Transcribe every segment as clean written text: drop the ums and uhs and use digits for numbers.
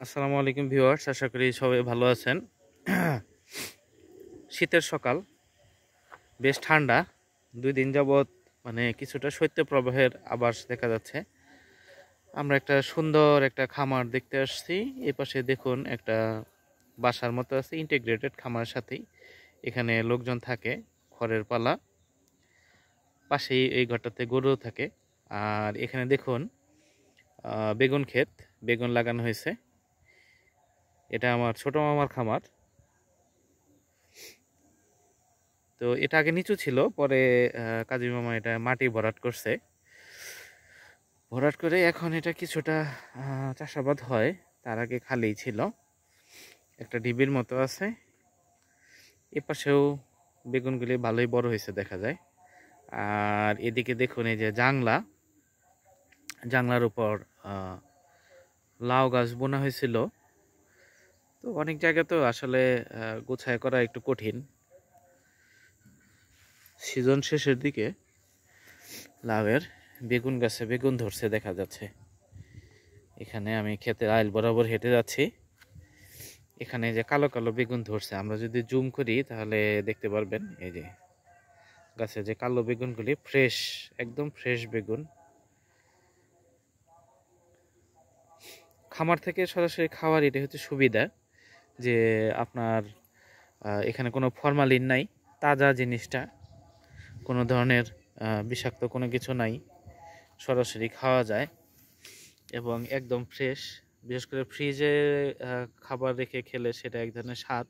আসসালামু আলাইকুম ভিউয়ার্স, আশা করি সবাই ভালো আছেন। শীতের সকাল, বেশ ঠান্ডা। 2 দিন যাবৎ কিছুটা শৈত্যপ্রবাহের আভাস দেখা যাচ্ছে। আমরা একটা সুন্দর একটা খামার দেখতে আসছি। এই পাশে দেখুন একটা বাসার মতো আছে, ইন্টিগ্রেটেড খামারের সাথেই এখানে লোকজন থাকে। খড়ের পালা, পাশেই এই ঘরটাতে গরু থাকে। আর এখানে দেখুন বেগুন ক্ষেত, বেগুন লাগানো হয়েছে। এটা আমার ছোট মামার খামার। তো এটা আগে নিচু ছিল, পরে কাজী মামা এটা মাটি ভরাট করছে। ভরাট করে এখন এটা কিছুটা চাষাবাদ হয়। তার আগে খালিই ছিল, একটা ডিবির মতো আছে। এপাশেও বেগুনগুলি ভালোই বড় হয়েছে দেখা যায়। আর এদিকে দেখুন এই যে জাংলার উপর লাউ গাছ বোনা হয়েছিল। তো অনেক জায়গা তো আসলে গোছায় করা একটু কঠিন। সিজন শেষের দিকে লাউয়ের বেগুন গাছে বেগুন ধরছে দেখা যাচ্ছে। এখানে আমি ক্ষেতের আইল বরাবর হেঁটে যাচ্ছি। এখানে যে কালো কালো বেগুন ধরছে, আমরা যদি জুম করি তাহলে দেখতে পারবেন এই যে গাছে যে কালো বেগুনগুলি ফ্রেশ, একদম ফ্রেশ বেগুন। খামার থেকে সরাসরি খাওয়ার এটা হচ্ছে সুবিধা, যে আপনার এখানে কোনো ফরমালিন নাই, তাজা জিনিসটা, কোনো ধরনের বিষাক্ত কোনো কিছু নাই, সরাসরি খাওয়া যায় এবং একদম ফ্রেশ। বিশেষ করে ফ্রিজে খাবার রেখে খেলে সেটা এক ধরনের স্বাদ,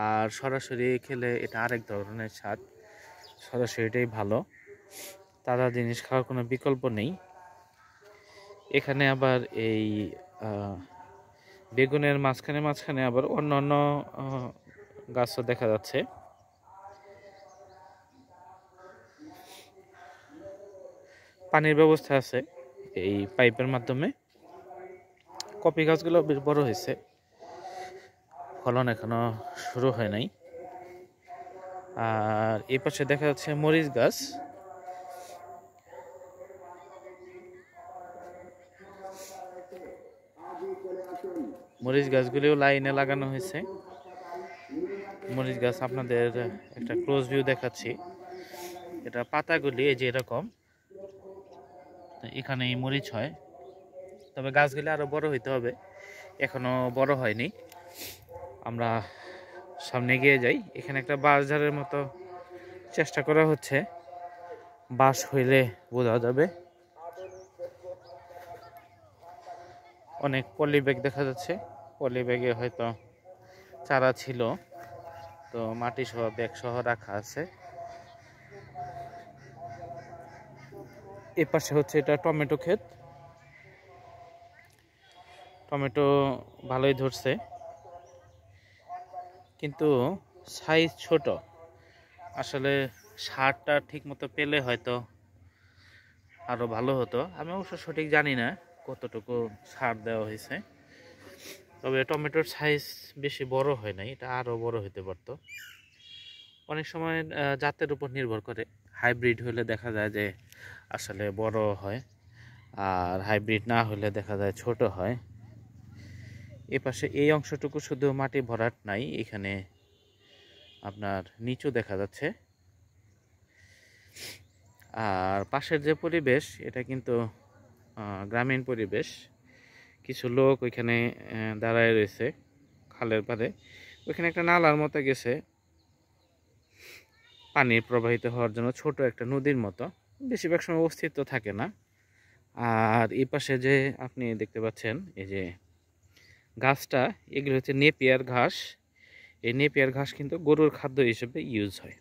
আর সরাসরি খেলে এটা আরেক ধরনের স্বাদ। সরাসরিটাই ভালো, তাজা জিনিস খাওয়ার কোনো বিকল্প নেই। এখানে আবার এই বেগুনের মাঝখানে মাঝখানে আবার অন্য অন্য গাছও দেখা যাচ্ছে। পানির ব্যবস্থা আছে এই পাইপের মাধ্যমে। কপি গাছগুলো বেশ বড় হয়েছে, ফলন এখনো শুরু হয় নাই। আর এই পাশে দেখা যাচ্ছে মরিচ গাছ। মরিচ গাছগুলিও লাইনে লাগানো হয়েছে। মরিচ গাছ আপনাদের একটা ক্লোজ ভিউ দেখাচ্ছি। এটা পাতাগুলি এই যে এরকম, এখানেই মরিচ হয়। তবে গাছগুলি আরো বড় হইতে হবে, এখনো বড় হয়নি। আমরা সামনে গিয়ে যাই। এখানে একটা বাঁশঝাড়ের মতো চেষ্টা করা হচ্ছে, বাঁশ হইলে বোঝা যাবে। অনেক পলি ব্যাগ দেখা যাচ্ছে, পলি ব্যাগে হয়তো চারা ছিল, তো মাটি সহ ব্যাগ সহ রাখা আছে। এ পাশে হচ্ছে এটা টমেটো ক্ষেত। টমেটো ভালোই ধরছে, কিন্তু সাইজ ছোট। আসলে সারটা ঠিক মতো পেলে হয়তো আরো ভালো হতো। আমি অবশ্য সঠিক জানি না কতটুকু সার দেওয়া হয়েছে। তবে টমেটোর সাইজ বেশি বড় হয় নাই, এটা আরো বড় হতে পারতো। অনেক সময় জাতের উপর নির্ভর করে। হাইব্রিড হলে দেখা যায় যে আসলে বড় হয়, আর হাইব্রিড না হলে দেখা যায় ছোট হয়। এ পাশে এই অংশটুকু শুধু মাটি ভরাট নাই, এখানে আপনার নিচু দেখা যাচ্ছে। আর পাশের যে পরিবেশ, এটা কিন্তু গ্রামীণ পরিবেশ। কিছু লোক ওইখানে দাঁড়ায় রয়েছে খালের পাড়ে। ওইখানে একটা নালার মতো গেছে পানি প্রবাহিত হওয়ার জন্য, ছোট একটা নদীর মতো। বেশিরভাগ সময় অস্তিত্ব থাকে না। আর এই পাশে যে আপনি দেখতে পাচ্ছেন এই যে গাছটা, এগুলো হচ্ছে নেপিয়ার ঘাস। এই নেপিয়ার ঘাস কিন্তু গরুর খাদ্য হিসেবে ইউজ হয়।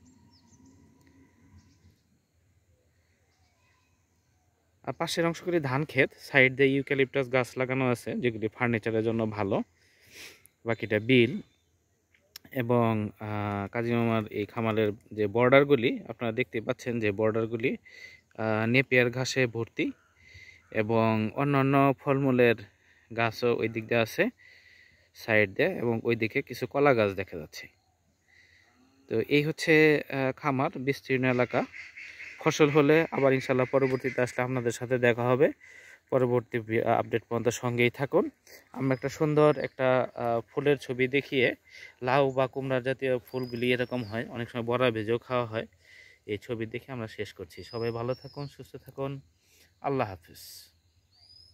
আর পাশের অংশগুলি ধান ক্ষেত, সাইড দিয়ে ইউক্যালিপটাস গাছ লাগানো আছে যেগুলি ফার্নিচারের জন্য ভালো। বাকিটা বিল। এবং কাজী মামার এই খামারের যে বর্ডারগুলি আপনারা দেখতে পাচ্ছেন, যে বর্ডারগুলি নেপিয়ার ঘাসে ভর্তি, এবং অন্যান্য ফলমূলের গাছও ওই দিক দিয়ে আছে সাইড দিয়ে, এবং ওইদিকে কিছু কলা গাছ দেখা যাচ্ছে। তো এই হচ্ছে খামার, বিস্তীর্ণ এলাকা। ফসল হলে আবার ইনশাল্লাহ পরবর্তীতে আসলে আপনাদের সাথে দেখা হবে। পরবর্তী আপডেট পর্যন্ত সঙ্গেই থাকুন। আমরা একটা সুন্দর একটা ফুলের ছবি দেখিয়ে, লাউ বা কুমড়া জাতীয় ফুলগুলি এরকম হয়, অনেক সময় বড়া ভেজেও খাওয়া হয়, এই ছবি দেখে আমরা শেষ করছি। সবাই ভালো থাকুন, সুস্থ থাকুন, আল্লাহ হাফিজ।